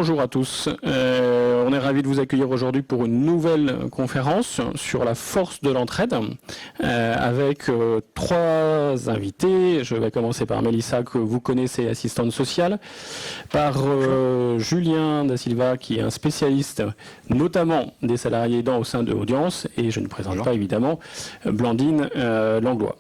Bonjour à tous. On est ravis de vous accueillir aujourd'hui pour une nouvelle conférence sur la force de l'entraide avec trois invités. Je vais commencer par Mélissa, que vous connaissez, assistante sociale, par Julien Da Silva, qui est un spécialiste notamment des salariés aidants au sein de Audience, et je ne présente pas évidemment Blandine Langlois.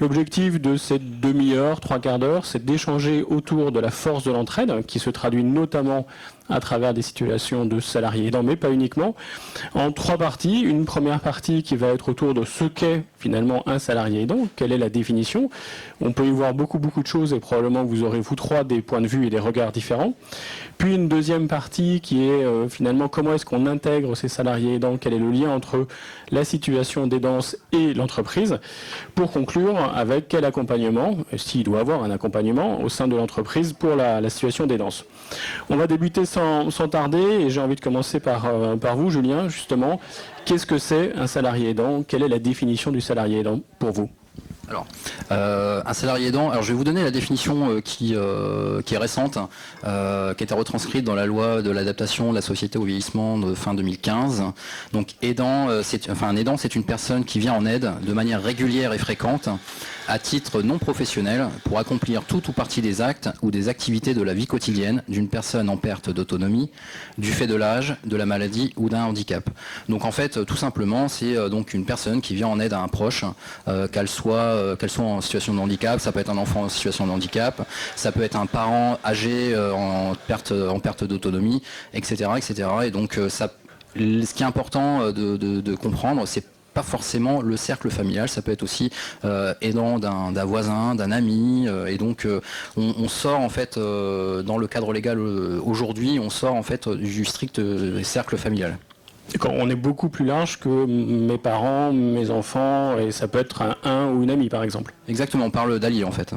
L'objectif de cette demi-heure, trois quarts d'heure, c'est d'échanger autour de la force de l'entraide, qui se traduit notamment à travers des situations de salariés aidants, mais pas uniquement, en trois parties. Une première partie qui va être autour de ce qu'est finalement un salarié aidant, quelle est la définition. On peut y voir beaucoup de choses et probablement que vous aurez, vous trois, des points de vue et des regards différents. Puis une deuxième partie qui est finalement comment est-ce qu'on intègre ces salariés aidants, quel est le lien entre la situation d'aidance et l'entreprise, pour conclure avec quel accompagnement, s'il doit avoir un accompagnement au sein de l'entreprise pour la situation d'aidance. On va débuter sans tarder et j'ai envie de commencer par vous, Julien, justement. Qu'est-ce que c'est un salarié aidant? Quelle est la définition du salarié aidant pour vous? Alors, un salarié aidant, alors je vais vous donner la définition qui est récente, qui a été retranscrite dans la loi de l'adaptation de la société au vieillissement de fin 2015. Donc un aidant, c'est une personne qui vient en aide de manière régulière et fréquente, à titre non professionnel, pour accomplir tout ou partie des actes ou des activités de la vie quotidienne d'une personne en perte d'autonomie, du fait de l'âge, de la maladie ou d'un handicap. Donc en fait, tout simplement, c'est donc une personne qui vient en aide à un proche, qu'elle soit en situation de handicap, ça peut être un enfant en situation de handicap, ça peut être un parent âgé en perte d'autonomie, etc., etc. Et donc ce qui est important de comprendre, c'est pas forcément le cercle familial, ça peut être aussi aidant d'un voisin, d'un ami, et donc on sort en fait dans le cadre légal aujourd'hui, on sort en fait du strict cercle familial. On est beaucoup plus large que mes parents, mes enfants, et ça peut être un ou une amie par exemple. Exactement, on parle d'alliés en fait.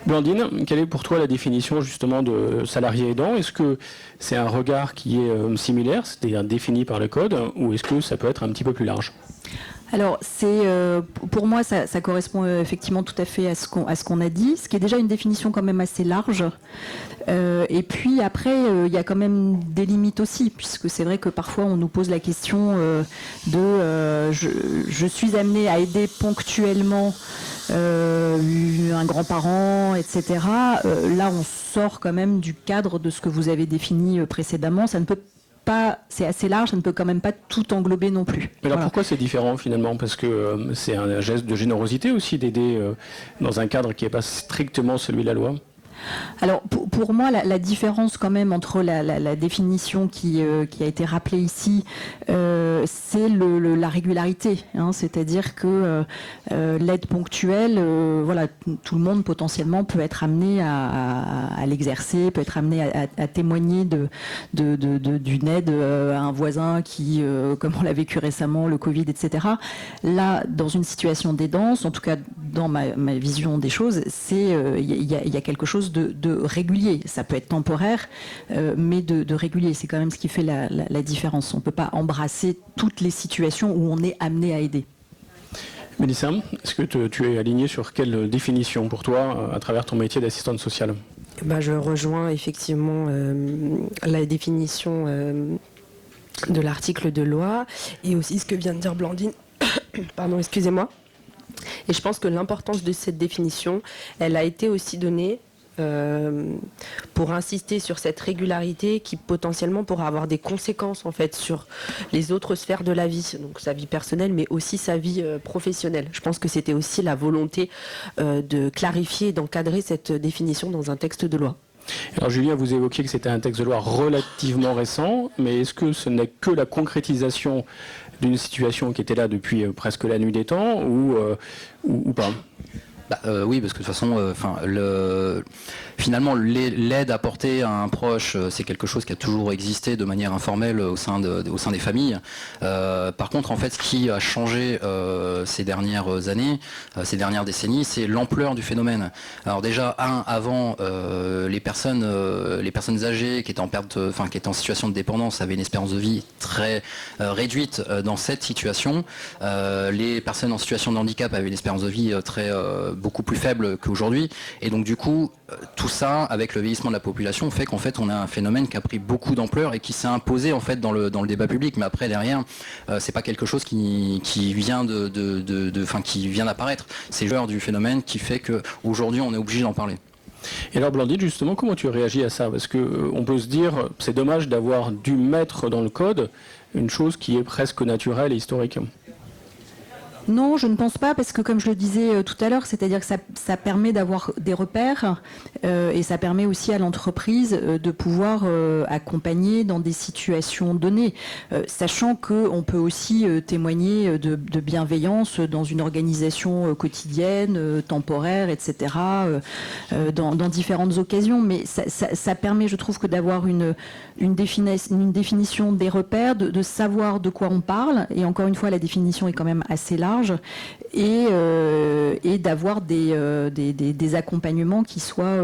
Blandine, quelle est pour toi la définition justement de salarié aidant? Est-ce que c'est un regard qui est similaire, c'est-à-dire défini par le code, ou est-ce que ça peut être un petit peu plus large? Alors, pour moi, ça correspond effectivement tout à fait à ce qu'on a dit, ce qui est déjà une définition quand même assez large. Et puis après, il y a quand même des limites aussi, puisque c'est vrai que parfois on nous pose la question je suis amené à aider ponctuellement un grand-parent, etc. Là, on sort quand même du cadre de ce que vous avez défini précédemment. Ça ne peut pas, c'est assez large, ça ne peut quand même pas tout englober non plus. Mais alors pourquoi c'est différent finalement? Parce que c'est un geste de générosité aussi d'aider dans un cadre qui n'est pas strictement celui de la loi. Alors pour moi, la différence quand même entre la définition qui a été rappelée ici, c'est la régularité. C'est-à-dire que l'aide ponctuelle, voilà, tout le monde potentiellement peut être amené à l'exercer, peut être amené à témoigner d'une aide à un voisin qui, comme on l'a vécu récemment, le Covid, etc. Là, dans une situation d'aidance, en tout cas dans ma vision des choses, il y a quelque chose de régulier. Ça peut être temporaire, mais de régulier. C'est quand même ce qui fait la différence. On ne peut pas embrasser toutes les situations où on est amené à aider. Mélissa, est-ce que tu es alignée sur quelle définition pour toi à travers ton métier d'assistante sociale? Je rejoins effectivement la définition de l'article de loi et aussi ce que vient de dire Blandine. Pardon, excusez-moi. Et je pense que l'importance de cette définition, elle a été aussi donnée pour insister sur cette régularité qui potentiellement pourra avoir des conséquences en fait sur les autres sphères de la vie, donc sa vie personnelle mais aussi sa vie professionnelle. Je pense que c'était aussi la volonté de clarifier et d'encadrer cette définition dans un texte de loi. Alors Julien, vous évoquiez que c'était un texte de loi relativement récent, mais est-ce que ce n'est que la concrétisation d'une situation qui était là depuis presque la nuit des temps ou pas? Oui, parce que de toute façon, finalement, l'aide apportée à un proche, c'est quelque chose qui a toujours existé de manière informelle au sein des familles. Par contre, en fait, ce qui a changé ces dernières années, ces dernières décennies, c'est l'ampleur du phénomène. Alors déjà, avant, les personnes âgées qui étaient qui étaient en situation de dépendance avaient une espérance de vie très réduite dans cette situation. Les personnes en situation de handicap avaient une espérance de vie très beaucoup plus faible qu'aujourd'hui. Et donc du coup, tout ça, avec le vieillissement de la population, fait qu'en fait on a un phénomène qui a pris beaucoup d'ampleur et qui s'est imposé en fait dans le débat public. Mais après derrière, c'est pas quelque chose qui vient qui vient d'apparaître. C'est l'heure du phénomène qui fait qu'aujourd'hui on est obligé d'en parler. Et alors Blandine, justement, comment tu réagis à ça? Parce qu'on peut se dire, c'est dommage d'avoir dû mettre dans le code une chose qui est presque naturelle et historique. Non, je ne pense pas, parce que comme je le disais tout à l'heure, c'est-à-dire que ça permet d'avoir des repères et ça permet aussi à l'entreprise de pouvoir accompagner dans des situations données, sachant qu'on peut aussi témoigner de bienveillance dans une organisation quotidienne, temporaire, etc., dans différentes occasions. Mais ça permet, je trouve, que d'avoir une définition des repères, de savoir de quoi on parle, et encore une fois, la définition est quand même assez large, et d'avoir des accompagnements qui soient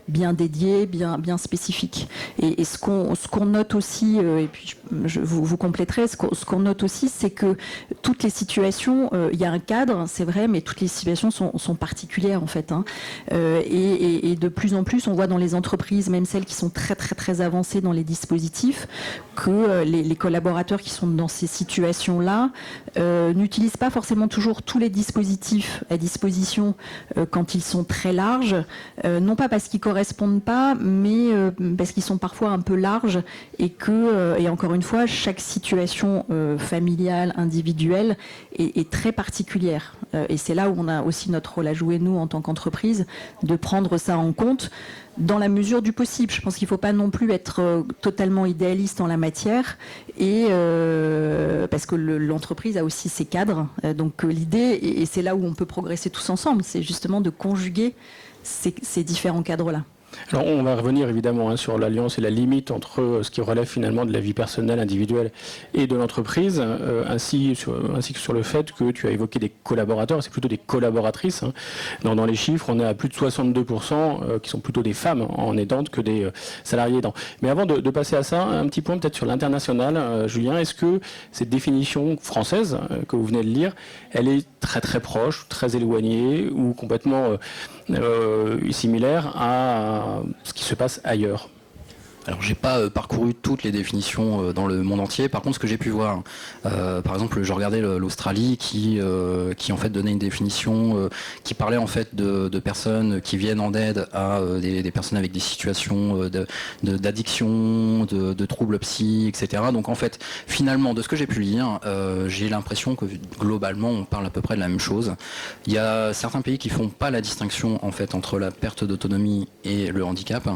bien dédiés, bien spécifiques. Et ce qu'on note aussi, et puis vous compléterez, ce qu'on note aussi, c'est que toutes les situations, il y a un cadre, c'est vrai, mais toutes les situations sont particulières en fait. Et de plus en plus, on voit dans les entreprises, même celles qui sont très très très avancées dans les dispositifs, que les collaborateurs qui sont dans ces situations-là n'utilisent pas forcément toujours tous les dispositifs à disposition quand ils sont très larges, non pas parce qu'ils correspondent pas, mais parce qu'ils sont parfois un peu larges et et encore une fois, chaque situation familiale, individuelle est très particulière. Et c'est là où on a aussi notre rôle à jouer, nous, en tant qu'entreprise, de prendre ça en compte dans la mesure du possible. Je pense qu'il ne faut pas non plus être totalement idéaliste en la matière, et parce que l'entreprise a aussi ses cadres. Donc l'idée, et c'est là où on peut progresser tous ensemble, c'est justement de conjuguer ces différents cadres-là. Alors on va revenir évidemment sur l'alliance et la limite entre ce qui relève finalement de la vie personnelle, individuelle et de l'entreprise, ainsi que sur le fait que tu as évoqué des collaborateurs, c'est plutôt des collaboratrices. Dans les chiffres, on est à plus de 62% qui sont plutôt des femmes en aidantes que des salariés aidants. Mais avant de passer à ça, un petit point peut-être sur l'international. Julien, est-ce que cette définition française que vous venez de lire, elle est très très proche, très éloignée ou complètement similaire à ce qui se passe ailleurs? Alors j'ai pas parcouru toutes les définitions dans le monde entier. Par contre, ce que j'ai pu voir, par exemple, je regardais l'Australie qui en fait donnait une définition qui parlait en fait de personnes qui viennent en aide à des personnes avec des situations d'addiction, de troubles psy, etc. Donc en fait, finalement, de ce que j'ai pu lire, j'ai l'impression que globalement, on parle à peu près de la même chose. Il y a certains pays qui font pas la distinction en fait entre la perte d'autonomie et le handicap.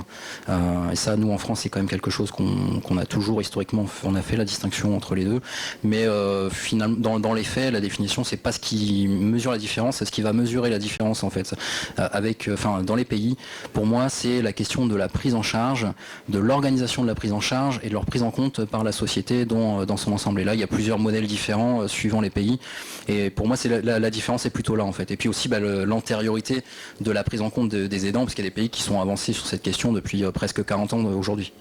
Et ça, nous en France, c'est quand même quelque chose qu'on a toujours historiquement, on a fait la distinction entre les deux, mais finalement dans les faits, la définition c'est pas ce qui mesure la différence, c'est ce qui va mesurer la différence en fait. Dans les pays, pour moi c'est la question de la prise en charge, de l'organisation de la prise en charge et de leur prise en compte par la société dans son ensemble. Et là il y a plusieurs modèles différents suivant les pays, et pour moi c'est la différence est plutôt là en fait. Et puis aussi l'antériorité de la prise en compte des aidants, parce qu'il y a des pays qui sont avancés sur cette question depuis presque 40 ans aujourd'hui.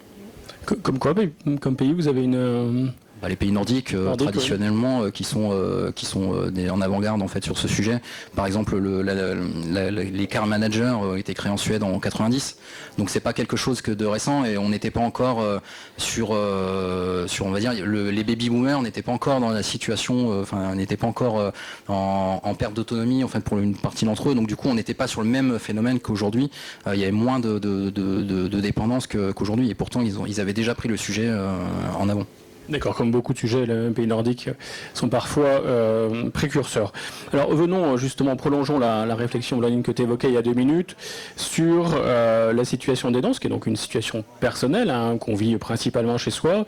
Comme quoi, comme pays, vous avez une... Les pays nordiques, traditionnellement, qui sont en avant-garde en fait sur ce sujet. Par exemple, les car managers ont été créés en Suède en 90. Donc c'est pas quelque chose de récent, et on n'était pas encore sur on va dire les baby boomers n'étaient pas encore dans la situation, n'étaient pas encore en perte d'autonomie en fait pour une partie d'entre eux. Donc du coup, on n'était pas sur le même phénomène qu'aujourd'hui. Il y avait moins de dépendance qu'aujourd'hui, et pourtant ils avaient déjà pris le sujet en avant. D'accord, comme beaucoup de sujets, les pays nordiques sont parfois précurseurs. Alors venons justement, prolongeons la réflexion, Blandine, que tu évoquais il y a 2 minutes, sur la situation des danses, qui est donc une situation personnelle, qu'on vit principalement chez soi.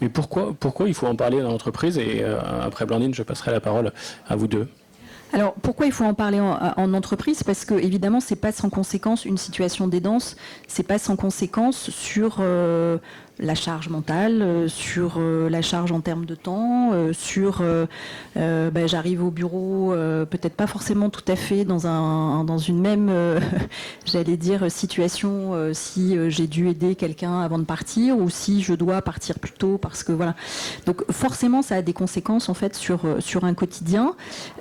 Mais pourquoi il faut en parler dans l'entreprise? Et après Blandine, je passerai la parole à vous deux. Alors, pourquoi il faut en parler en entreprise? Parce que, évidemment, c'est pas sans conséquence, une situation d'aidance, c'est pas sans conséquence sur la charge mentale, sur la charge en termes de temps, sur j'arrive au bureau, peut-être pas forcément tout à fait dans une même, j'allais dire, situation, si j'ai dû aider quelqu'un avant de partir ou si je dois partir plus tôt parce que voilà. Donc forcément, ça a des conséquences en fait sur un quotidien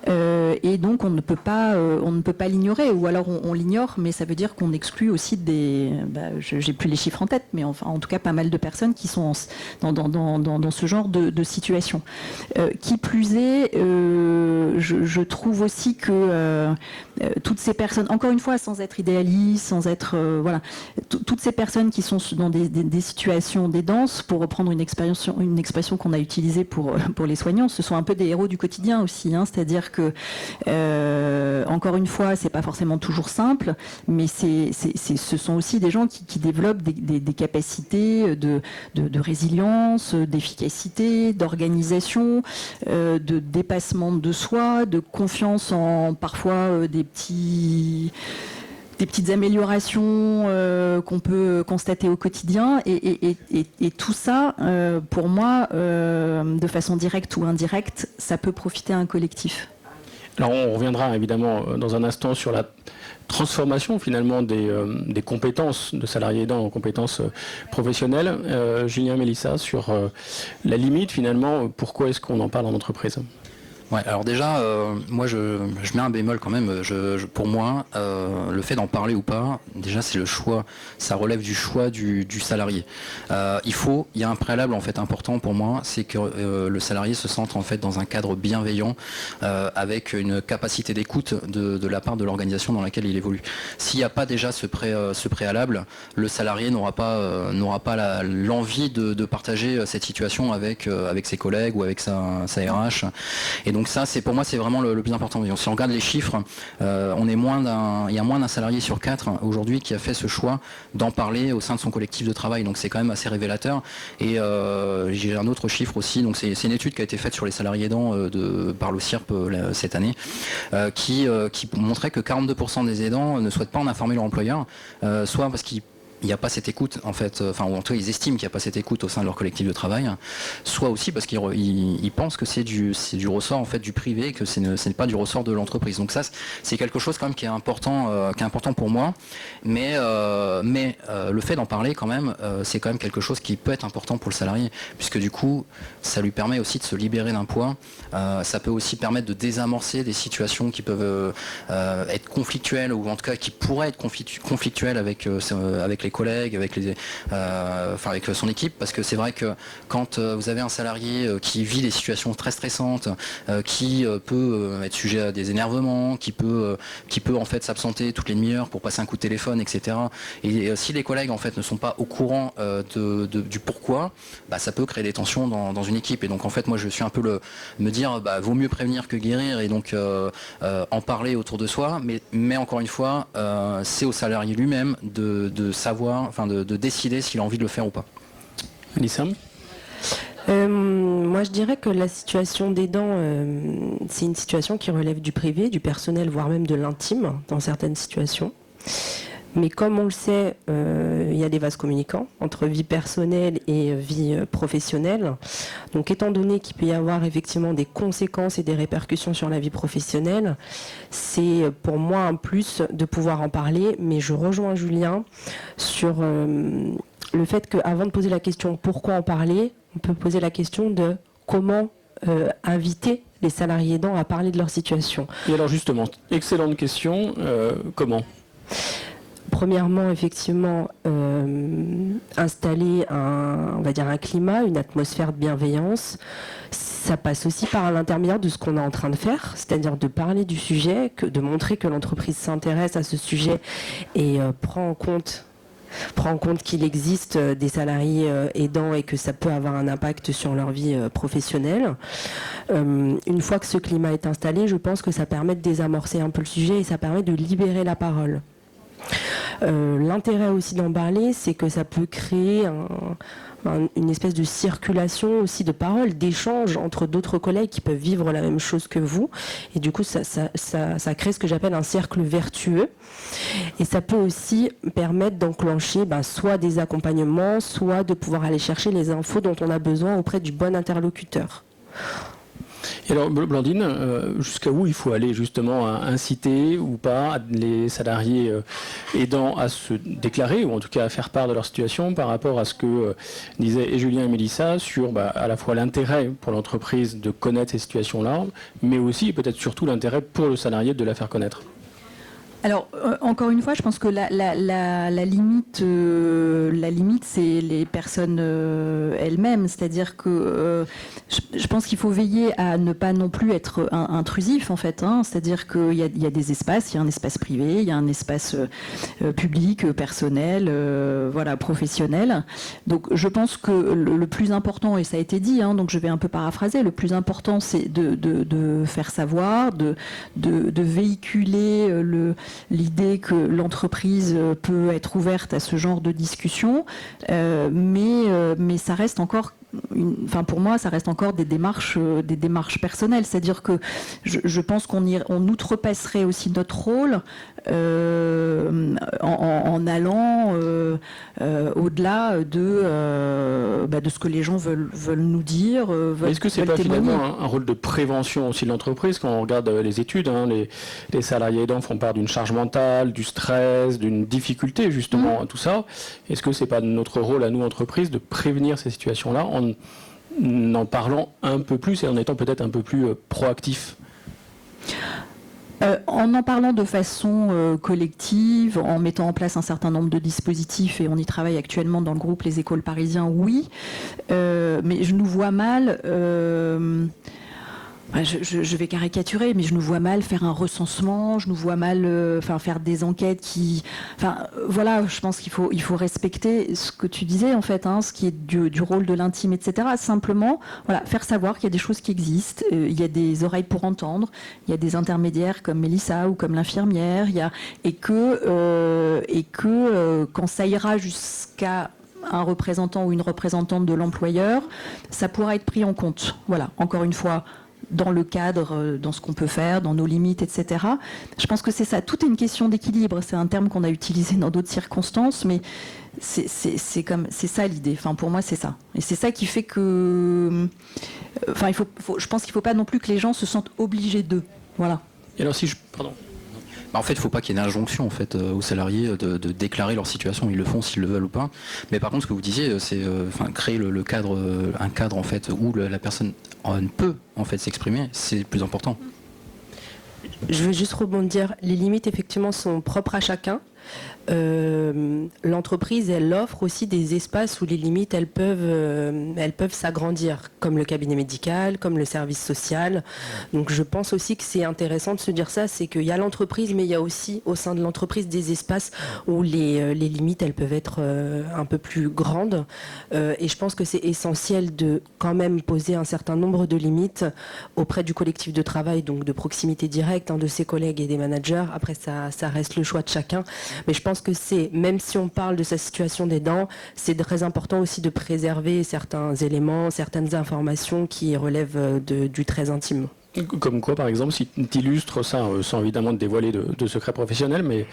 et donc on ne peut pas l'ignorer ou alors on l'ignore, mais ça veut dire qu'on exclut aussi j'ai plus les chiffres en tête, mais enfin en tout cas pas mal de personnes qui sont dans ce genre de situation. Qui plus est, je trouve aussi que toutes ces personnes, encore une fois, sans être idéaliste, sans être toutes ces personnes qui sont dans des situations d'aidances, pour reprendre une expression qu'on a utilisée pour les soignants, ce sont un peu des héros du quotidien aussi. C'est-à-dire que encore une fois, c'est pas forcément toujours simple, mais ce sont aussi des gens qui développent des capacités de résilience, d'efficacité, d'organisation, de dépassement de soi, de confiance en parfois des petites améliorations qu'on peut constater au quotidien et tout ça, pour moi, de façon directe ou indirecte, ça peut profiter à un collectif. Alors on reviendra évidemment dans un instant sur la transformation finalement des compétences de salariés aidants en compétences professionnelles. Julien, Mélissa, sur la limite finalement, pourquoi est-ce qu'on en parle en entreprise ? Ouais, alors déjà, moi je mets un bémol quand même. Pour moi, le fait d'en parler ou pas, déjà c'est le choix. Ça relève du choix du salarié. Il y a un préalable en fait important pour moi, c'est que le salarié se sente en fait dans un cadre bienveillant, avec une capacité d'écoute de la part de l'organisation dans laquelle il évolue. S'il n'y a pas déjà ce préalable, le salarié n'aura pas l'envie de partager cette situation avec ses collègues ou avec sa RH. Et donc ça, pour moi, c'est vraiment le plus important. Si on regarde les chiffres, il y a moins d'un salarié sur 4 aujourd'hui qui a fait ce choix d'en parler au sein de son collectif de travail. Donc c'est quand même assez révélateur. Et j'ai un autre chiffre aussi. Donc c'est une étude qui a été faite sur les salariés aidants par l'OCIRP cette année, qui montrait que 42% des aidants ne souhaitent pas en informer leur employeur, soit parce qu'il n'y a pas cette écoute en fait, ou en tout cas ils estiment qu'il n'y a pas cette écoute au sein de leur collectif de travail, soit aussi parce qu'ils pensent que c'est du ressort en fait du privé, que ce n'est pas du ressort de l'entreprise. Donc ça c'est quelque chose quand même qui est important pour moi, mais le fait d'en parler quand même, c'est quand même quelque chose qui peut être important pour le salarié, puisque du coup ça lui permet aussi de se libérer d'un poids, ça peut aussi permettre de désamorcer des situations qui peuvent être conflictuelles, ou en tout cas qui pourraient être conflictuelles avec les collègues, avec son équipe, parce que c'est vrai que quand vous avez un salarié qui vit des situations très stressantes, qui peut être sujet à des énervements, qui peut en fait s'absenter toutes les demi-heures pour passer un coup de téléphone, etc. Et si les collègues en fait ne sont pas au courant du pourquoi, ça peut créer des tensions dans une équipe. Et donc en fait moi je suis un peu me dire vaut mieux prévenir que guérir, et donc en parler autour de soi, mais encore une fois c'est au salarié lui-même de savoir, de décider s'il a envie de le faire ou pas. Alissa ? Moi je dirais que la situation d'aidant, c'est une situation qui relève du privé, du personnel, voire même de l'intime dans certaines situations. Mais comme on le sait, il y a des vases communicants entre vie personnelle et vie professionnelle. Donc étant donné qu'il peut y avoir effectivement des conséquences et des répercussions sur la vie professionnelle, c'est pour moi un plus de pouvoir en parler. Mais je rejoins Julien sur le fait qu'avant de poser la question pourquoi en parler, on peut poser la question de comment inviter les salariés aidants à parler de leur situation. Et alors justement, excellente question, comment ? Premièrement, effectivement, installer un climat, une atmosphère de bienveillance. Ça passe aussi par l'intermédiaire de ce qu'on est en train de faire, c'est-à-dire de parler du sujet, de montrer que l'entreprise s'intéresse à ce sujet et prend en compte qu'il existe des salariés aidants et que ça peut avoir un impact sur leur vie professionnelle. Une fois que ce climat est installé, je pense que ça permet de désamorcer un peu le sujet et ça permet de libérer la parole. L'intérêt aussi d'en parler, c'est que ça peut créer une espèce de circulation aussi de paroles, d'échanges entre d'autres collègues qui peuvent vivre la même chose que vous. Et du coup, ça crée ce que j'appelle un cercle vertueux. Et ça peut aussi permettre d'enclencher soit des accompagnements, soit de pouvoir aller chercher les infos dont on a besoin auprès du bon interlocuteur. Et alors, Blandine, jusqu'à où il faut aller justement à inciter ou pas les salariés aidants à se déclarer ou en tout cas à faire part de leur situation par rapport à ce que disaient et Julien et Mélissa sur à la fois l'intérêt pour l'entreprise de connaître ces situations-là, mais aussi et peut-être surtout l'intérêt pour le salarié de la faire connaître? Alors, encore une fois, je pense que la limite, c'est les personnes elles-mêmes. C'est-à-dire que je pense qu'il faut veiller à ne pas non plus être intrusif, en fait. C'est-à-dire qu'il y a des espaces, il y a un espace privé, il y a un espace public, personnel, professionnel. Donc, je pense que le plus important, et ça a été dit, donc je vais un peu paraphraser, le plus important, c'est de faire savoir, de véhiculer l'idée que l'entreprise peut être ouverte à ce genre de discussion, mais ça reste encore, pour moi, ça reste encore des démarches personnelles. C'est-à-dire que je pense qu'on outrepasserait aussi notre rôle en allant au-delà de ce que les gens veulent nous dire. Est-ce que c'est pas finalement un rôle de prévention aussi de l'entreprise? Quand on regarde les études, les salariés aidants font part d'une charge mentale, du stress, d'une difficulté justement, tout ça. Est-ce que c'est pas notre rôle à nous, entreprises, de prévenir ces situations-là en parlant un peu plus et en étant peut-être un peu plus proactif? En parlant de façon collective, en mettant en place un certain nombre de dispositifs, et on y travaille actuellement dans le groupe Les Écoles Parisiens, oui, mais je nous vois mal... Je vais caricaturer, mais je nous vois mal faire un recensement, je nous vois mal faire des enquêtes qui... je pense qu'il faut respecter ce que tu disais, en fait, ce qui est du rôle de l'intime, etc. Simplement, faire savoir qu'il y a des choses qui existent, il y a des oreilles pour entendre, il y a des intermédiaires comme Mélissa ou comme l'infirmière, et que quand ça ira jusqu'à un représentant ou une représentante de l'employeur, ça pourra être pris en compte. Voilà, encore une fois, dans le cadre, dans ce qu'on peut faire, dans nos limites, etc. Je pense que c'est ça. Tout est une question d'équilibre. C'est un terme qu'on a utilisé dans d'autres circonstances, mais c'est ça l'idée. Pour moi, c'est ça. Et c'est ça qui fait que... je pense qu'il ne faut pas non plus que les gens se sentent obligés d'eux. Voilà. Et alors Pardon. En fait, il ne faut pas qu'il y ait une injonction aux salariés de déclarer leur situation. Ils le font s'ils le veulent ou pas. Mais par contre, ce que vous disiez, c'est créer le cadre, un cadre en fait où la personne peut en fait s'exprimer. C'est le plus important. Je veux juste rebondir. Les limites, effectivement, sont propres à chacun. L'entreprise, elle offre aussi des espaces où les limites, elles peuvent s'agrandir, comme le cabinet médical, comme le service social. Donc je pense aussi que c'est intéressant de se dire ça, c'est qu'il y a l'entreprise, mais il y a aussi au sein de l'entreprise des espaces où les limites, elles peuvent être un peu plus grandes. Et je pense que c'est essentiel de quand même poser un certain nombre de limites auprès du collectif de travail, donc de proximité directe, de ses collègues et des managers. Après, ça reste le choix de chacun. Mais je pense que même si on parle de sa situation d'aidant, c'est très important aussi de préserver certains éléments, certaines informations qui relèvent du très intime. Comme quoi, par exemple, si tu illustres ça, sans évidemment te dévoiler de secrets professionnels, mais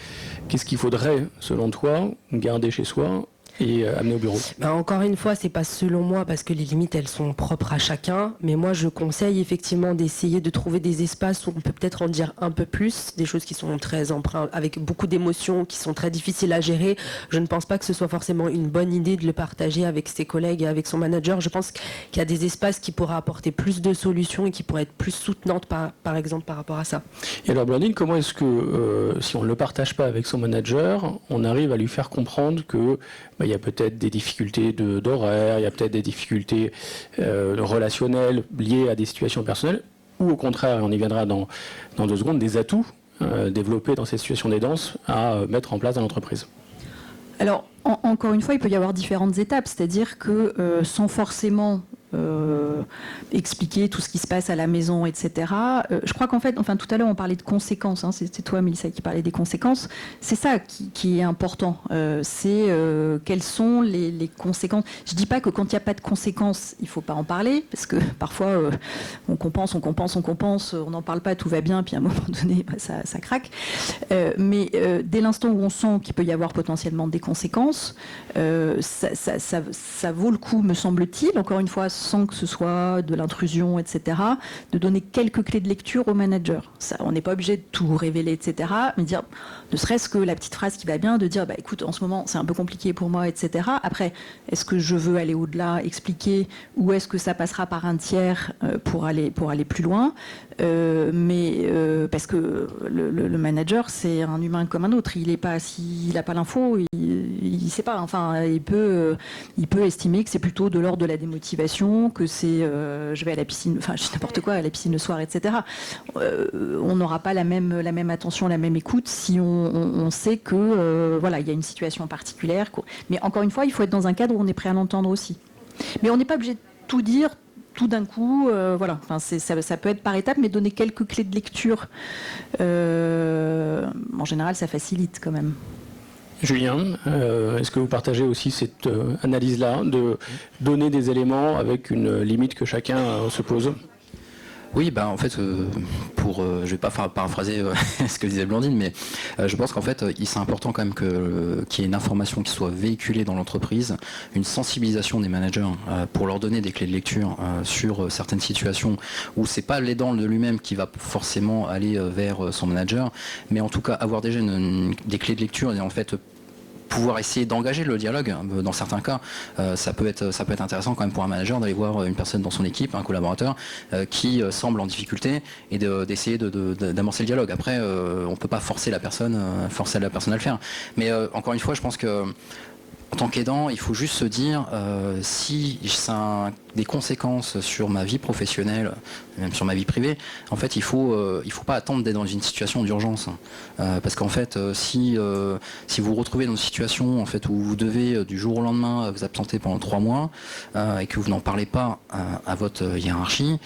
qu'est-ce qu'il faudrait, selon toi, garder chez soi et amener au bureau? Encore une fois, c'est pas selon moi, parce que les limites, elles sont propres à chacun. Mais moi, je conseille effectivement d'essayer de trouver des espaces où on peut peut-être en dire un peu plus, des choses qui sont très empreintes, avec beaucoup d'émotions, qui sont très difficiles à gérer. Je ne pense pas que ce soit forcément une bonne idée de le partager avec ses collègues et avec son manager. Je pense qu'il y a des espaces qui pourraient apporter plus de solutions et qui pourraient être plus soutenantes, par exemple, par rapport à ça. Et alors, Blandine, comment est-ce que, si on ne le partage pas avec son manager, on arrive à lui faire comprendre que il y a peut-être des difficultés d'horaire, il y a peut-être des difficultés relationnelles liées à des situations personnelles, ou au contraire, on y viendra dans 2 secondes, des atouts développés dans ces situations d'aidance à mettre en place dans l'entreprise? Alors, encore une fois, il peut y avoir différentes étapes, c'est-à-dire que sans forcément expliquer tout ce qui se passe à la maison, etc. Je crois qu'en fait, tout à l'heure on parlait de conséquences, hein, c'était toi Mélissa qui parlait des conséquences, c'est ça qui est important, c'est quelles sont les conséquences. Je dis pas que quand il n'y a pas de conséquences, il faut pas en parler, parce que parfois on compense, on n'en parle pas, tout va bien, puis à un moment donné ça craque. Mais dès l'instant où on sent qu'il peut y avoir potentiellement des conséquences, ça vaut le coup, me semble-t-il, encore une fois, sans que ce soit de l'intrusion, etc., de donner quelques clés de lecture au manager. Ça, on n'est pas obligé de tout révéler, etc., mais dire, ne serait-ce que la petite phrase qui va bien, de dire, écoute, en ce moment, c'est un peu compliqué pour moi, etc. Après, est-ce que je veux aller au-delà, expliquer, ou est-ce que ça passera par un tiers pour aller plus loin, parce que le manager, c'est un humain comme un autre. S'il n'a pas l'info, il ne sait pas. Enfin, il peut estimer que c'est plutôt de l'ordre de la démotivation, que c'est je vais à la piscine, je dis n'importe quoi, à la piscine le soir, etc. On n'aura pas la même attention, la même écoute si on sait que il y a une situation particulière. Mais encore une fois, il faut être dans un cadre où on est prêt à l'entendre aussi. Mais on n'est pas obligé de tout dire tout d'un coup, ça peut être par étapes, mais donner quelques clés de lecture, en général, ça facilite quand même. Julien, est-ce que vous partagez aussi cette analyse-là, de donner des éléments avec une limite que chacun se pose ? Oui, en fait, je vais pas paraphraser ce que disait Blandine, mais je pense qu'en fait, c'est important quand même qu'il y ait une information qui soit véhiculée dans l'entreprise, une sensibilisation des managers pour leur donner des clés de lecture sur certaines situations où c'est pas l'aidant de lui-même qui va forcément aller vers son manager, mais en tout cas avoir déjà des clés de lecture et en fait pouvoir essayer d'engager le dialogue. Dans certains cas, ça peut être intéressant quand même pour un manager d'aller voir une personne dans son équipe, un collaborateur qui semble en difficulté et d'essayer d'amorcer le dialogue. Après, on ne peut pas forcer la personne à le faire. Mais encore une fois, je pense que en tant qu'aidant, il faut juste se dire si ça a des conséquences sur ma vie professionnelle, même sur ma vie privée, en fait, il faut pas attendre d'être dans une situation d'urgence. Parce qu'en fait, si vous vous retrouvez dans une situation en fait, où vous devez du jour au lendemain vous absenter pendant 3 mois et que vous n'en parlez pas à votre hiérarchie,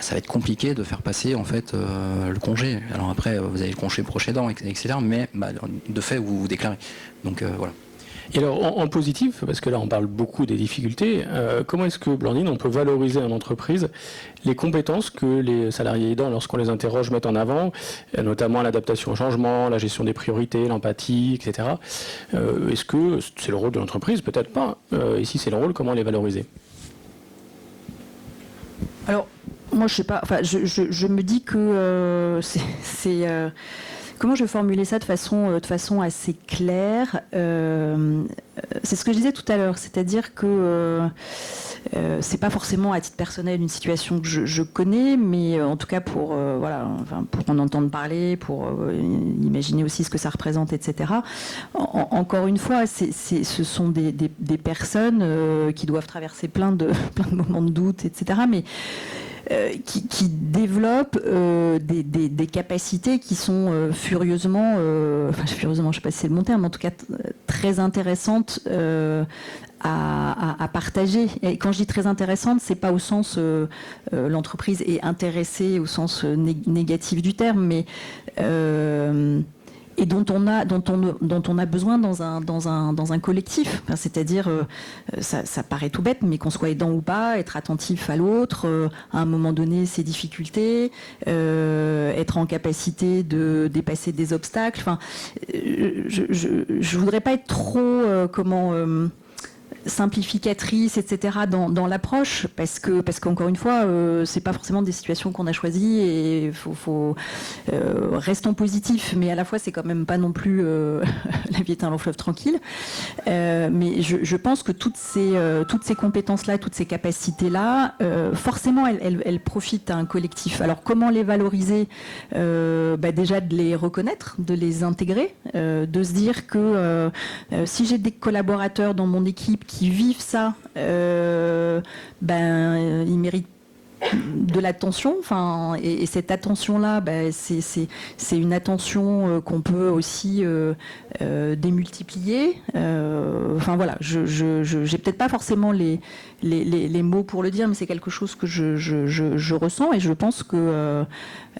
ça va être compliqué de faire passer en fait le congé. Alors après, vous avez le congé proche aidant, etc. Mais de fait, vous vous déclarez. Donc voilà. Et alors, en positif, parce que là, on parle beaucoup des difficultés, comment est-ce que, Blandine, on peut valoriser en entreprise les compétences que les salariés aidants, lorsqu'on les interroge, mettent en avant, notamment l'adaptation au changement, la gestion des priorités, l'empathie, etc. Est-ce que c'est le rôle de l'entreprise ? Peut-être pas. Et si c'est le rôle, comment les valoriser ? Alors, moi, je sais pas. Je me dis que comment je vais formuler ça de façon assez claire. C'est ce que je disais tout à l'heure, c'est-à-dire que c'est pas forcément à titre personnel une situation que je connais, mais en tout cas pour en entendre parler, pour imaginer aussi ce que ça représente, etc. Encore une fois, ce sont des personnes qui doivent traverser plein de moments de doute, etc. Mais qui développent des capacités qui sont furieusement, je ne sais pas si c'est le bon terme, mais en tout cas très intéressantes à partager. Et quand je dis très intéressante, c'est pas au sens l'entreprise est intéressée au sens négatif du terme, mais et dont on a besoin dans un collectif. C'est-à-dire, ça paraît tout bête, mais qu'on soit aidant ou pas, être attentif à l'autre, à un moment donné, ses difficultés, être en capacité de dépasser des obstacles. Je voudrais pas être trop simplificatrice, etc. dans l'approche, parce qu'encore une fois, c'est pas forcément des situations qu'on a choisies et restons positifs, mais à la fois c'est quand même pas non plus la vie est un long fleuve tranquille. Mais je pense que toutes ces compétences-là, toutes ces capacités-là, forcément elles profitent à un collectif. Alors comment les valoriser ? Déjà de les reconnaître, de les intégrer, de se dire que si j'ai des collaborateurs dans mon équipe qui vivent ça, ils méritent de l'attention, et cette attention-là, c'est une attention qu'on peut aussi démultiplier. Voilà, j'ai peut-être pas forcément les mots pour le dire, mais c'est quelque chose que je ressens, et je pense que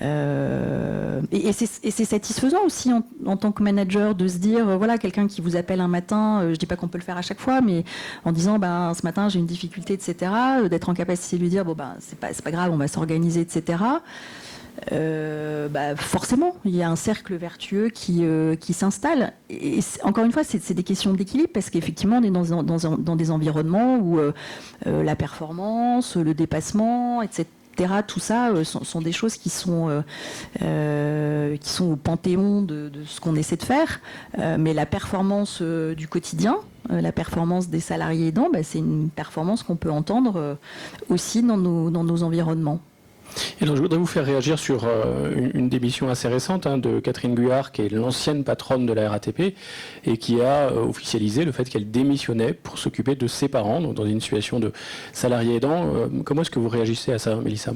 et c'est satisfaisant aussi en tant que manager de se dire, voilà, quelqu'un qui vous appelle un matin, je dis pas qu'on peut le faire à chaque fois, mais en disant, ce matin j'ai une difficulté, etc., d'être en capacité de lui dire, c'est pas grave, on va s'organiser, etc. Forcément, il y a un cercle vertueux qui s'installe. Et encore une fois, c'est des questions d'équilibre, parce qu'effectivement, on est dans des environnements où la performance, le dépassement, etc., tout ça sont des choses qui sont au panthéon de ce qu'on essaie de faire. Mais la performance du quotidien, la performance des salariés aidants, c'est une performance qu'on peut entendre aussi dans nos environnements. Et alors, je voudrais vous faire réagir sur une démission assez récente de Catherine Guhard, qui est l'ancienne patronne de la RATP, et qui a officialisé le fait qu'elle démissionnait pour s'occuper de ses parents, donc dans une situation de salarié aidant. Comment est-ce que vous réagissez à ça, Mélissa ?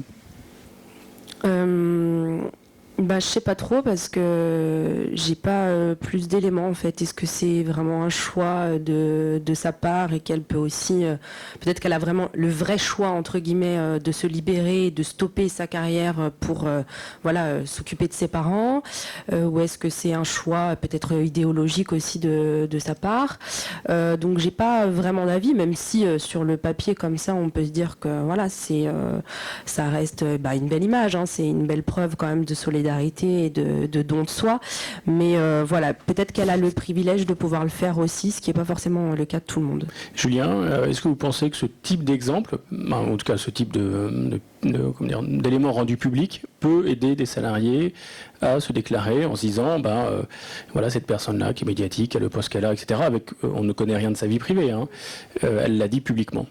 Je sais pas trop, parce que j'ai pas plus d'éléments en fait. Est-ce que c'est vraiment un choix de sa part, et qu'elle peut aussi peut-être qu'elle a vraiment le vrai choix entre guillemets de se libérer, de stopper sa carrière pour s'occuper de ses parents, ou est-ce que c'est un choix peut-être idéologique aussi de sa part. Donc j'ai pas vraiment d'avis, même si sur le papier comme ça on peut se dire que voilà, ça reste une belle image, c'est une belle preuve quand même de solidarité et de don de soi, mais peut-être qu'elle a le privilège de pouvoir le faire aussi, ce qui n'est pas forcément le cas de tout le monde. Julien, est-ce que vous pensez que ce type d'exemple, en tout cas ce type d'éléments rendus publics, peut aider des salariés à se déclarer en se disant voilà, cette personne-là qui est médiatique, elle a le poste qu'elle a, etc., on ne connaît rien de sa vie privée, elle l'a dit publiquement.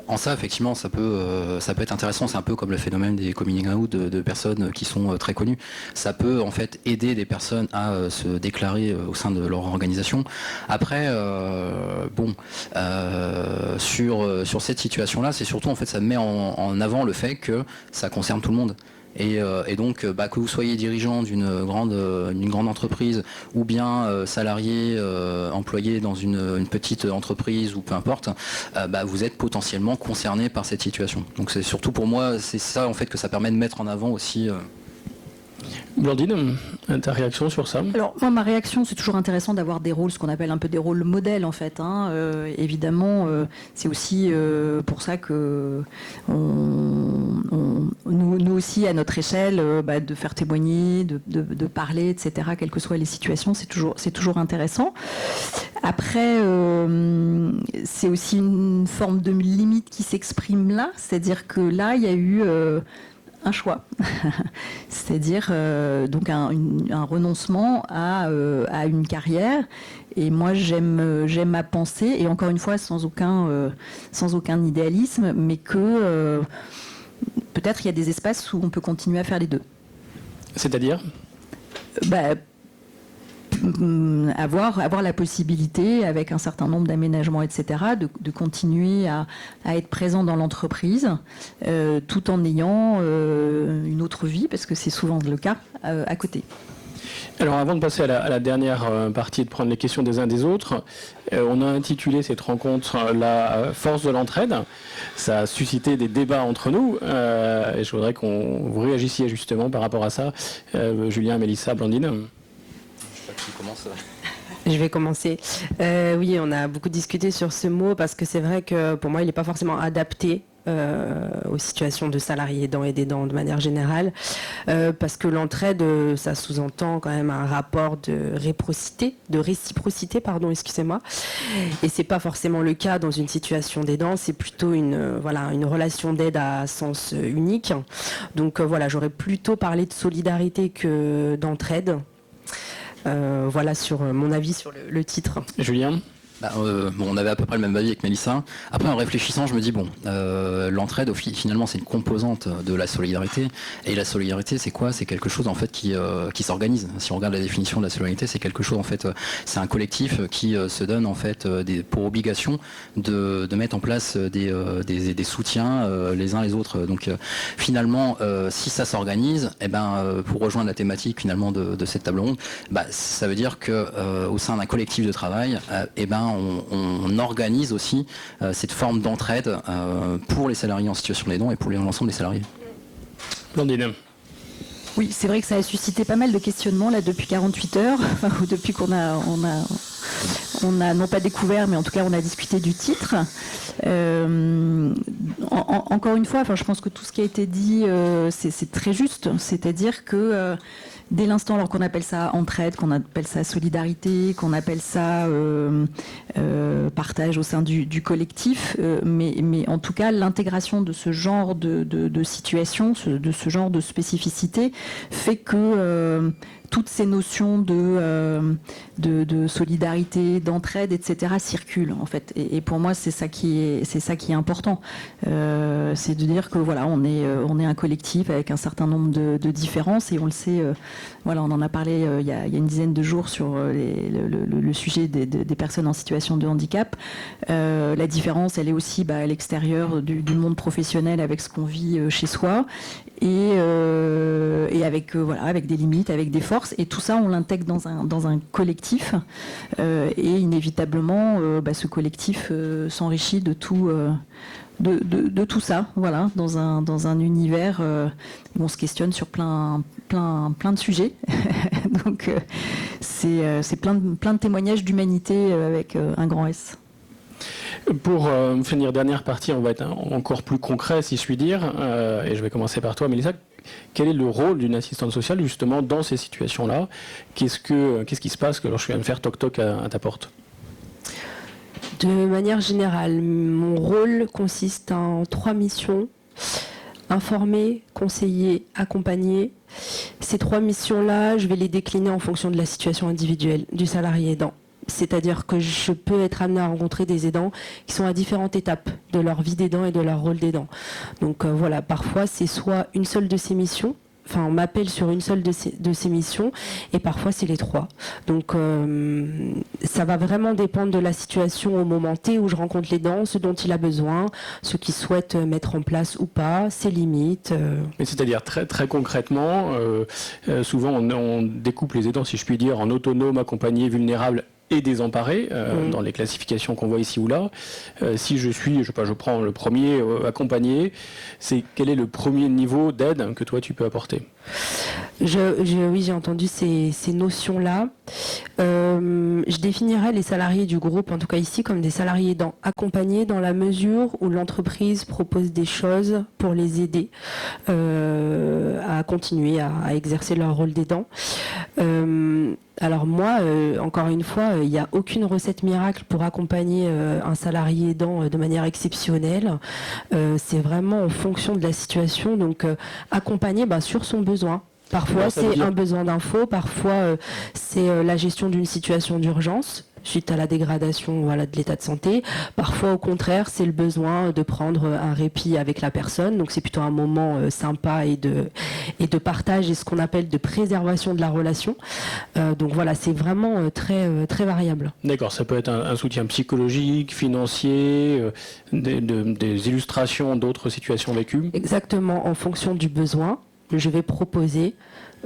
En ça, effectivement, ça peut être intéressant. C'est un peu comme le phénomène des coming out de personnes qui sont très connues. Ça peut en fait aider des personnes à se déclarer au sein de leur organisation. Après, sur cette situation-là, c'est surtout en fait ça met en avant le fait que ça concerne tout le monde. Et donc, que vous soyez dirigeant d'une grande entreprise, ou bien salarié, employé dans une petite entreprise, ou peu importe, vous êtes potentiellement concerné par cette situation. Donc c'est surtout pour moi, c'est ça en fait que ça permet de mettre en avant aussi. Blandine, ta réaction sur ça ? Alors, moi, ma réaction, c'est toujours intéressant d'avoir des rôles, ce qu'on appelle un peu des rôles modèles, en fait. Évidemment, c'est aussi pour ça que nous aussi, à notre échelle, de faire témoigner, de parler, etc., quelles que soient les situations, c'est toujours intéressant. Après, c'est aussi une forme de limite qui s'exprime là, c'est-à-dire que là, il y a eu un choix, c'est-à-dire donc un renoncement à une carrière. Et moi, j'aime à penser, et encore une fois sans aucun idéalisme, mais que peut-être il y a des espaces où on peut continuer à faire les deux. C'est-à-dire avoir la possibilité, avec un certain nombre d'aménagements, etc., de continuer à être présent dans l'entreprise, tout en ayant une autre vie, parce que c'est souvent le cas, à côté. Alors avant de passer à la dernière partie, de prendre les questions des uns des autres, on a intitulé cette rencontre la force de l'entraide. Ça a suscité des débats entre nous, et je voudrais qu'on vous réagissiez justement par rapport à ça. Julien, Mélissa, Blandine. Qui commence. Je vais commencer. Oui, on a beaucoup discuté sur ce mot, parce que c'est vrai que pour moi, il n'est pas forcément adapté aux situations de salariés aidants et d'aidants de manière générale, parce que l'entraide, ça sous-entend quand même un rapport de réciprocité, excusez-moi, et c'est pas forcément le cas dans une situation d'aidant, c'est plutôt une relation d'aide à sens unique. Donc j'aurais plutôt parlé de solidarité que d'entraide. Voilà sur mon avis sur le titre. Julien ? On avait à peu près le même avis avec Mélissa. Après, en réfléchissant, je me dis, l'entraide, finalement, c'est une composante de la solidarité. Et la solidarité, c'est quoi? C'est quelque chose, en fait, qui s'organise. Si on regarde la définition de la solidarité, c'est quelque chose, en fait, c'est un collectif qui se donne, en fait, pour obligation de mettre en place des soutiens les uns les autres. Donc, finalement, si ça s'organise, pour rejoindre la thématique, finalement, de cette table ronde, ça veut dire que au sein d'un collectif de travail, on organise aussi cette forme d'entraide pour les salariés en situation d'aidant et pour l'ensemble des salariés. Blandine. Oui, c'est vrai que ça a suscité pas mal de questionnements là depuis 48 heures, ou depuis qu'on a non pas découvert, mais en tout cas on a discuté du titre. Encore une fois, je pense que tout ce qui a été dit, c'est très juste. C'est-à-dire que dès l'instant, alors qu'on appelle ça entraide, qu'on appelle ça solidarité, qu'on appelle ça partage au sein du collectif, mais en tout cas, l'intégration de ce genre de situation, de ce genre de spécificité, fait que toutes ces notions de solidarité, d'entraide, etc. circulent en fait. Et pour moi, c'est ça qui est important. C'est de dire que voilà, on est un collectif avec un certain nombre de différences et on le sait. Voilà, on en a parlé il y a une dizaine de jours sur le sujet des personnes en situation de handicap. La différence, elle est aussi à l'extérieur du monde professionnel avec ce qu'on vit chez soi et avec avec des limites, avec des forces. Et tout ça, on l'intègre dans un collectif. Et inévitablement, ce collectif s'enrichit de tout ça, voilà, dans un univers où on se questionne sur plein de sujets. Donc, c'est plein de témoignages d'humanité avec un grand S. Pour finir, dernière partie, on va être encore plus concret, si je puis dire. Et je vais commencer par toi, Mélissa. Quel est le rôle d'une assistante sociale, justement, dans ces situations-là? Qu'est-ce qui se passe lorsque je viens de faire toc-toc à ta porte? De manière générale, mon rôle consiste en 3 missions. Informer, conseiller, accompagner. Ces 3 missions-là, je vais les décliner en fonction de la situation individuelle du salarié aidant. C'est-à-dire que je peux être amenée à rencontrer des aidants qui sont à différentes étapes de leur vie d'aidant et de leur rôle d'aidant. Donc voilà, parfois c'est soit une seule de ces missions, on m'appelle sur une seule de ces missions, et parfois c'est les 3. Donc ça va vraiment dépendre de la situation au moment T où je rencontre l'aidant, ce dont il a besoin, ce qu'il souhaite mettre en place ou pas, ses limites. Mais c'est-à-dire très, très concrètement, souvent on découpe les aidants, si je puis dire, en autonomes, accompagnés, vulnérables et désemparés, dans les classifications qu'on voit ici ou là. Si je prends le premier, accompagné, quel est le premier niveau d'aide que toi tu peux apporter? Oui, j'ai entendu ces notions-là. Je définirais les salariés du groupe, en tout cas ici, comme des salariés aidants accompagnés dans la mesure où l'entreprise propose des choses pour les aider à continuer à exercer leur rôle d'aidant. Alors moi, encore une fois, il n'y a aucune recette miracle pour accompagner un salarié aidant de manière exceptionnelle. C'est vraiment en fonction de la situation, donc accompagner sur son besoin. Parfois c'est un besoin d'info, parfois c'est la gestion d'une situation d'urgence suite à la dégradation de l'état de santé. Parfois au contraire c'est le besoin de prendre un répit avec la personne, donc c'est plutôt un moment sympa et de partage et ce qu'on appelle de préservation de la relation. Donc voilà, c'est vraiment très, très variable. D'accord, ça peut être un soutien psychologique, financier, des illustrations d'autres situations vécues. Exactement, en fonction du besoin, je vais proposer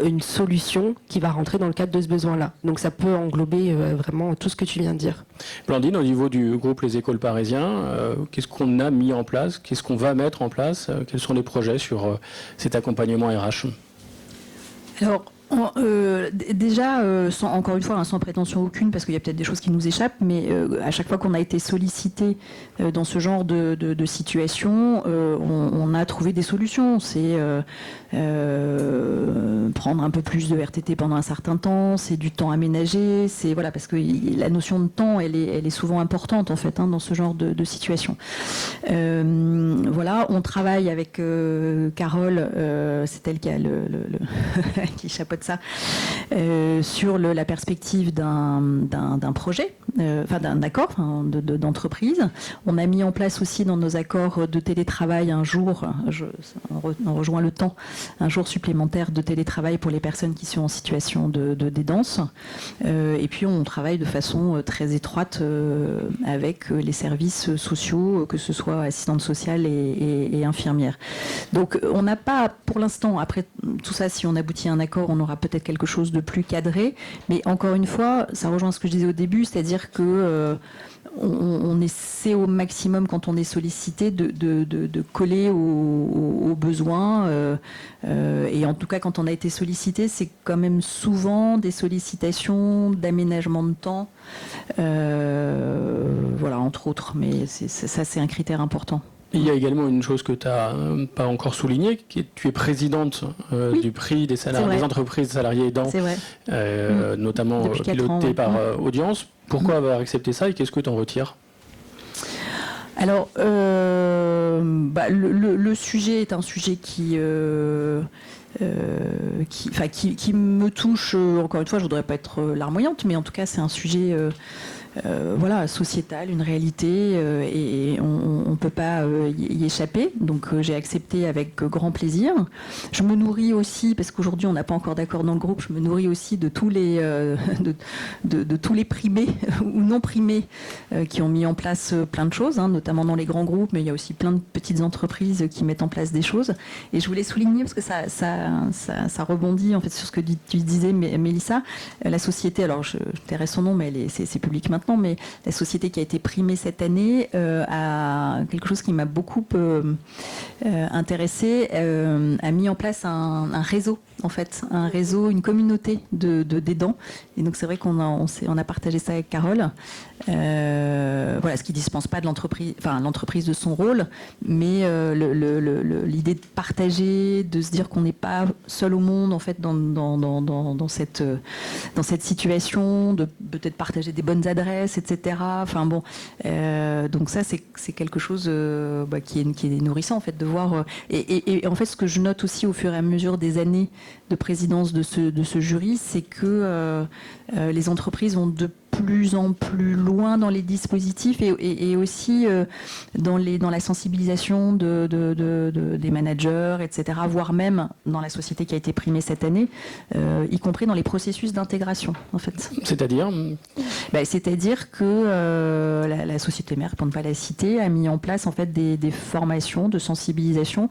une solution qui va rentrer dans le cadre de ce besoin-là. Donc ça peut englober vraiment tout ce que tu viens de dire. Blandine, au niveau du groupe Les Écoles Parisiens, qu'est-ce qu'on a mis en place? Qu'est-ce qu'on va mettre en place? Quels sont les projets sur cet accompagnement RH? Alors, déjà, encore une fois, sans prétention aucune, parce qu'il y a peut-être des choses qui nous échappent, mais à chaque fois qu'on a été sollicité dans ce genre de situation, on a trouvé des solutions. C'est prendre un peu plus de RTT pendant un certain temps, c'est du temps aménagé, c'est parce que la notion de temps, elle est souvent importante en fait dans ce genre de situation. On travaille avec Carole, c'est elle qui a qui chapeaute fois de ça, sur la perspective d'un projet, d'un accord d'entreprise. On a mis en place aussi dans nos accords de télétravail un jour, on rejoint le temps, un jour supplémentaire de télétravail pour les personnes qui sont en situation de dédance. Et puis on travaille de façon très étroite avec les services sociaux, que ce soit assistantes sociales et infirmières. Donc on n'a pas, pour l'instant, après tout ça, si on aboutit à un accord, on aura peut-être quelque chose de plus cadré. Mais encore une fois, ça rejoint ce que je disais au début, c'est-à-dire que on essaie au maximum, quand on est sollicité, de coller aux besoins. Et en tout cas, quand on a été sollicité, c'est quand même souvent des sollicitations d'aménagement de temps, voilà, entre autres. Mais ça, c'est un critère important. Il y a également une chose que tu n'as pas encore soulignée, qui est tu es présidente du prix des entreprises salariés aidants, notamment pilotée par Audience. Pourquoi avoir accepté ça et qu'est-ce que tu en retires ? Alors, le sujet est un sujet qui me touche. Encore une fois, je voudrais pas être larmoyante, mais en tout cas, c'est un sujet sociétal, une réalité, et on ne peut pas y échapper. Donc j'ai accepté avec grand plaisir. Je me nourris aussi, parce qu'aujourd'hui on n'a pas encore d'accord dans le groupe, je me nourris aussi de tous les de tous les primés ou non primés qui ont mis en place plein de choses, notamment dans les grands groupes, mais il y a aussi plein de petites entreprises qui mettent en place des choses. Et je voulais souligner, parce que ça rebondit en fait sur ce que tu disais, Mélissa, la société, alors je tairai son nom, mais c'est public maintenant, mais la société qui a été primée cette année a quelque chose qui m'a beaucoup intéressée, a mis en place un réseau, en fait, un réseau, une communauté d'aidants. Et donc c'est vrai qu'on a partagé ça avec Carole. Ce qui ne dispense pas de l'entreprise de son rôle, mais l'idée de partager, de se dire qu'on n'est pas seul au monde, en fait, dans cette situation, de peut-être partager des bonnes adresses, etc. Donc ça, c'est quelque chose qui est nourrissant, en fait, de voir. Et en fait, ce que je note aussi au fur et à mesure des années de présidence de ce jury, c'est que les entreprises vont de plus en plus loin dans les dispositifs et aussi dans la sensibilisation des managers, etc., voire même dans la société qui a été primée cette année, y compris dans les processus d'intégration, en fait. C'est-à-dire C'est-à-dire que la société mère, pour ne pas la citer, a mis en place en fait des formations de sensibilisation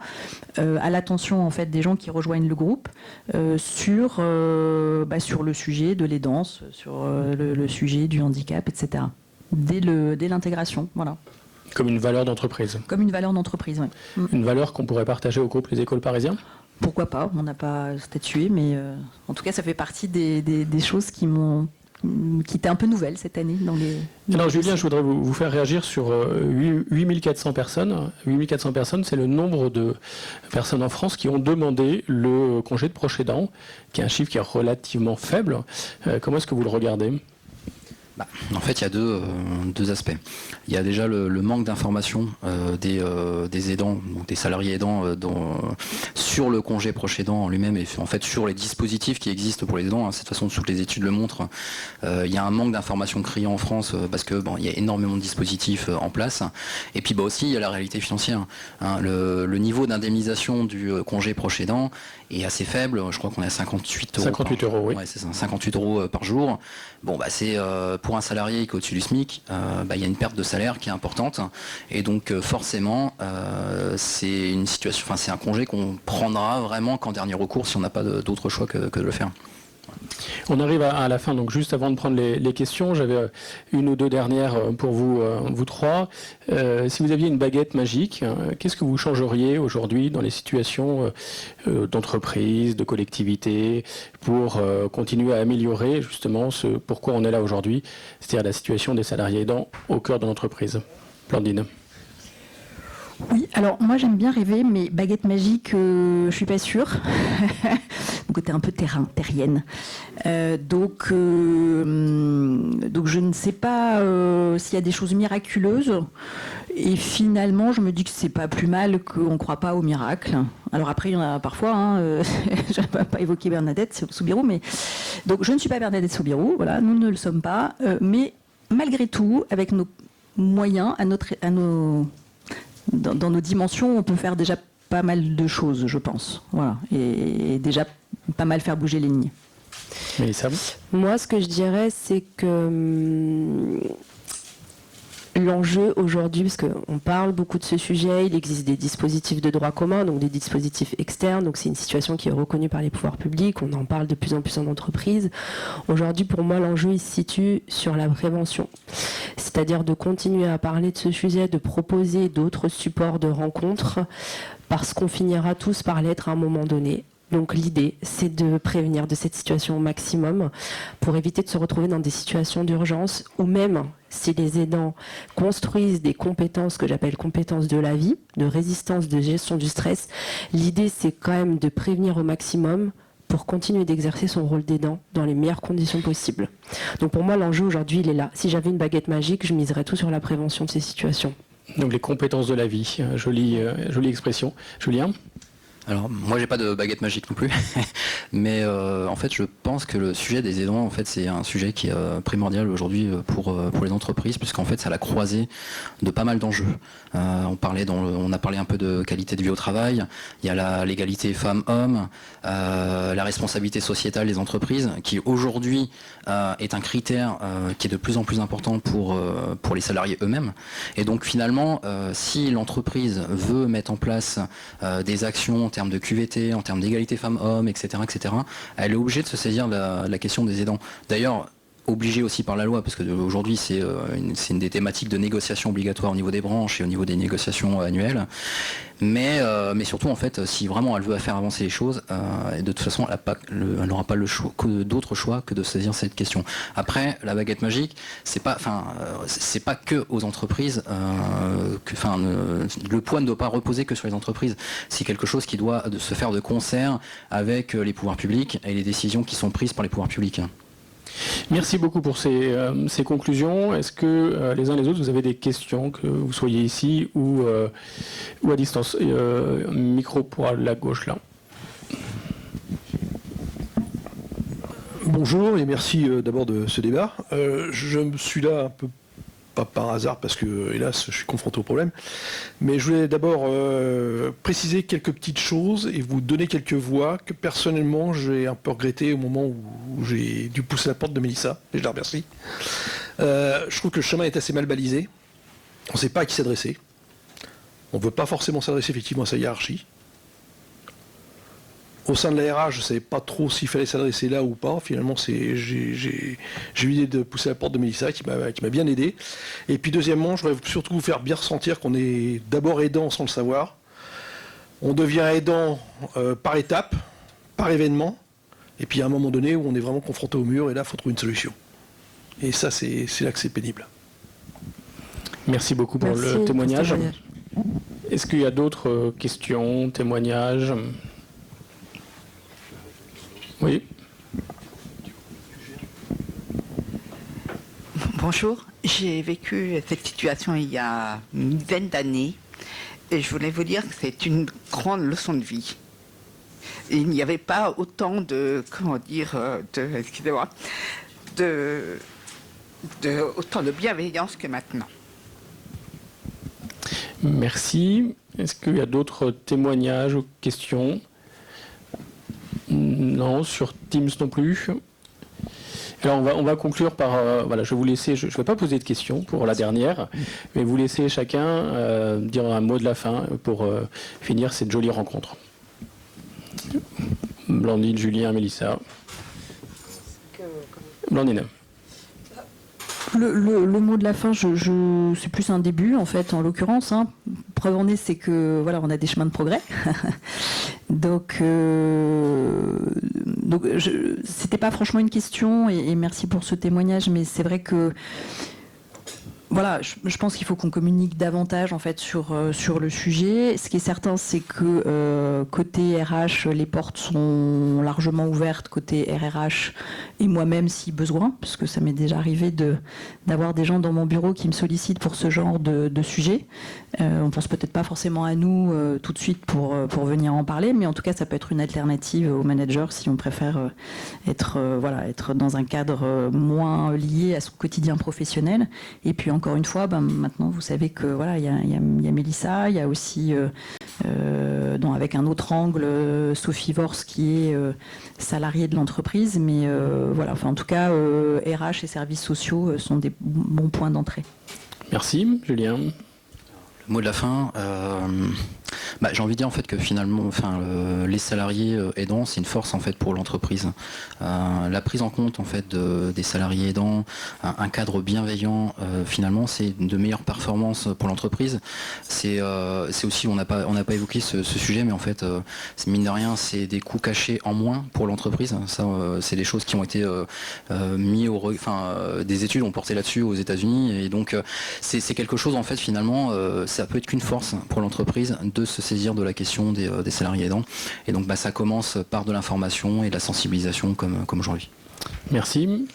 à l'attention en fait des gens qui rejoignent le groupe sur le sujet de l'aidance, sur le sujet du handicap, etc. Dès l'intégration, voilà. Comme une valeur d'entreprise. Comme une valeur d'entreprise, oui. Une valeur qu'on pourrait partager au groupe Les Écoles Parisiens ? Pourquoi pas, on n'a pas statué, mais en tout cas ça fait partie des choses qui étaient un peu nouvelles cette année. Alors Julien, je voudrais vous faire réagir sur 8400 personnes. 8400 personnes, c'est le nombre de personnes en France qui ont demandé le congé de proche aidant, qui est un chiffre qui est relativement faible. Comment est-ce que vous le regardez ? En fait, il y a deux aspects. Il y a déjà le manque d'information des aidants, donc des salariés aidants sur le congé proche aidant en lui-même et en fait sur les dispositifs qui existent pour les aidants. De toute façon, toutes les études le montrent. Il y a un manque d'information criant en France parce que il y a énormément de dispositifs en place. Et puis aussi, il y a la réalité financière. Le niveau d'indemnisation du congé proche aidant est assez faible. Je crois qu'on est à 58 euros. 58 euros, oui. Ouais, c'est ça, 58 euros par jour. C'est pour un salarié qui est au-dessus du SMIC, il y a une perte de salaire qui est importante. Et donc forcément, c'est une situation, c'est un congé qu'on prendra vraiment qu'en dernier recours si on n'a pas d'autre choix que de le faire. On arrive à la fin, donc juste avant de prendre les questions, j'avais une ou deux dernières pour vous trois. Si vous aviez une baguette magique, qu'est-ce que vous changeriez aujourd'hui dans les situations d'entreprise, de collectivité, pour continuer à améliorer justement ce pourquoi on est là aujourd'hui, c'est-à-dire la situation des salariés aidants au cœur de l'entreprise ? Blandine. Oui, alors moi j'aime bien rêver, mais baguette magique, je suis pas sûre. mon côté un peu terrienne. Donc je ne sais pas s'il y a des choses miraculeuses. Et finalement, je me dis que c'est pas plus mal qu'on ne croit pas au miracle. Alors après, il y en a parfois, je ne vais pas évoquer Bernadette Soubirous, mais donc je ne suis pas Bernadette Soubirous, voilà, nous ne le sommes pas, mais malgré tout, avec nos moyens, dans nos dimensions, on peut faire déjà pas mal de choses, je pense, voilà, et déjà pas mal faire bouger les lignes. Mélissa ? Moi, ce que je dirais, c'est que l'enjeu aujourd'hui, parce qu'on parle beaucoup de ce sujet, il existe des dispositifs de droit commun, donc des dispositifs externes, donc c'est une situation qui est reconnue par les pouvoirs publics, on en parle de plus en plus en entreprise. Aujourd'hui, pour moi, l'enjeu il se situe sur la prévention, c'est-à-dire de continuer à parler de ce sujet, de proposer d'autres supports de rencontres, parce qu'on finira tous par l'être à un moment donné. Donc l'idée, c'est de prévenir de cette situation au maximum pour éviter de se retrouver dans des situations d'urgence ou même si les aidants construisent des compétences que j'appelle compétences de la vie, de résistance, de gestion du stress, l'idée c'est quand même de prévenir au maximum pour continuer d'exercer son rôle d'aidant dans les meilleures conditions possibles. Donc pour moi l'enjeu aujourd'hui il est là. Si j'avais une baguette magique, je miserais tout sur la prévention de ces situations. Donc les compétences de la vie, jolie expression. Julien ? Alors moi j'ai pas de baguette magique non plus, mais en fait je pense que le sujet des aidants en fait c'est un sujet qui est primordial aujourd'hui pour les entreprises, puisqu'en fait c'est à la croisée de pas mal d'enjeux. On a parlé un peu de qualité de vie au travail, il y a l'égalité femmes-hommes, la responsabilité sociétale des entreprises qui aujourd'hui est un critère qui est de plus en plus important pour les salariés eux-mêmes. Et donc finalement si l'entreprise veut mettre en place des actions en termes de QVT, en termes d'égalité femmes-hommes, etc., elle est obligée de se saisir de la question des aidants. D'ailleurs, obligée aussi par la loi, parce qu'aujourd'hui c'est une des thématiques de négociation obligatoire au niveau des branches et au niveau des négociations annuelles. Mais surtout, en fait, si vraiment elle veut faire avancer les choses, de toute façon, elle n'aura pas d'autre choix que de saisir cette question. Après, la baguette magique, c'est pas que aux entreprises. Le poids ne doit pas reposer que sur les entreprises. C'est quelque chose qui doit se faire de concert avec les pouvoirs publics et les décisions qui sont prises par les pouvoirs publics. Merci beaucoup pour ces conclusions. Est-ce que les uns les autres, vous avez des questions, que vous soyez ici ou à distance? Micro pour la gauche, là. Bonjour et merci d'abord de ce débat. Je suis là un peu pas par hasard parce que, hélas, je suis confronté au problème. Mais je voulais d'abord préciser quelques petites choses et vous donner quelques voix que personnellement j'ai un peu regretté au moment où j'ai dû pousser la porte de Mélissa, et je la remercie. Je trouve que le chemin est assez mal balisé. On ne sait pas à qui s'adresser. On ne veut pas forcément s'adresser effectivement à sa hiérarchie. Au sein de la RH, je ne savais pas trop s'il fallait s'adresser là ou pas. Finalement, j'ai eu l'idée de pousser la porte de Mélissa qui m'a bien aidé. Et puis deuxièmement, je voudrais surtout vous faire bien ressentir qu'on est d'abord aidant sans le savoir. On devient aidant par étape, par événement. Et puis à un moment donné où on est vraiment confronté au mur et là, il faut trouver une solution. Et ça, c'est là que c'est pénible. Merci beaucoup pour le témoignage. Est-ce qu'il y a d'autres questions, témoignages ? Oui. Bonjour, j'ai vécu cette situation il y a une dizaine d'années et je voulais vous dire que c'est une grande leçon de vie. Il n'y avait pas autant de, autant de bienveillance que maintenant. Merci. Est-ce qu'il y a d'autres témoignages ou questions ? Non, sur Teams non plus. Alors on va conclure par... voilà, je vais vous laisser... Je ne vais pas poser de questions pour la dernière, mais vous laisser chacun dire un mot de la fin pour finir cette jolie rencontre. Blandine, Julien, Mélissa. Blandine. Le mot de la fin, c'est plus un début en fait, en l'occurrence. Preuve en est, c'est que voilà, on a des chemins de progrès. Donc c'était pas franchement une question et merci pour ce témoignage, mais c'est vrai que Voilà, je pense qu'il faut qu'on communique davantage en fait sur le sujet. Ce qui est certain, c'est que côté RH, les portes sont largement ouvertes côté RRH et moi-même si besoin, parce que ça m'est déjà arrivé d'avoir des gens dans mon bureau qui me sollicitent pour ce genre de sujet. On pense peut-être pas forcément à nous tout de suite pour venir en parler, mais en tout cas, ça peut être une alternative au manager si on préfère être dans un cadre moins lié à son quotidien professionnel. Et puis encore une fois, maintenant vous savez que voilà, il y a Mélissa, il y a aussi avec un autre angle Sophie Vors qui est salariée de l'entreprise, mais voilà, enfin en tout cas RH et services sociaux sont des bons points d'entrée. Merci, Julien. Le mot de la fin, j'ai envie de dire en fait que finalement, les salariés aidants, c'est une force en fait pour l'entreprise. La prise en compte en fait des salariés aidants, un cadre bienveillant, finalement, c'est de meilleures performances pour l'entreprise. C'est aussi, on n'a pas évoqué ce sujet, mais en fait, mine de rien, c'est des coûts cachés en moins pour l'entreprise. Ça, c'est des choses qui ont été des études ont porté là-dessus aux États-Unis, et donc c'est quelque chose en fait finalement. Ça peut être qu'une force pour l'entreprise de se saisir de la question des salariés aidants. Et donc ça commence par de l'information et de la sensibilisation comme aujourd'hui. Merci.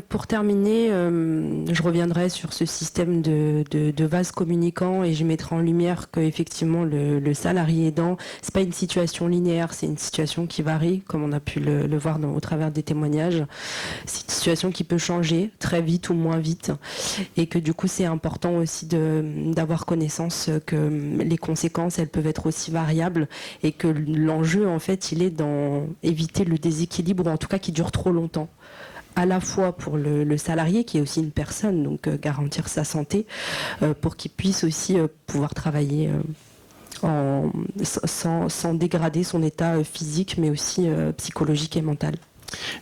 Pour terminer, je reviendrai sur ce système de vases communicants et je mettrai en lumière qu'effectivement le salarié aidant, c'est pas une situation linéaire, c'est une situation qui varie, comme on a pu le voir au travers des témoignages. C'est une situation qui peut changer très vite ou moins vite et que du coup c'est important aussi d'avoir connaissance que les conséquences elles peuvent être aussi variables et que l'enjeu en fait il est dans éviter le déséquilibre ou en tout cas qui dure trop longtemps. À la fois pour le salarié qui est aussi une personne, donc garantir sa santé pour qu'il puisse aussi pouvoir travailler sans dégrader son état physique mais aussi psychologique et mental.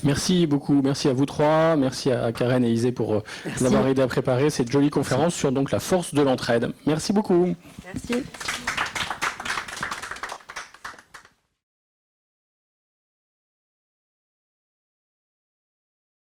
Merci beaucoup, merci à vous trois, merci à Karen et Isée pour nous avoir aidé à préparer cette jolie conférence sur donc la force de l'entraide. Merci beaucoup. Merci.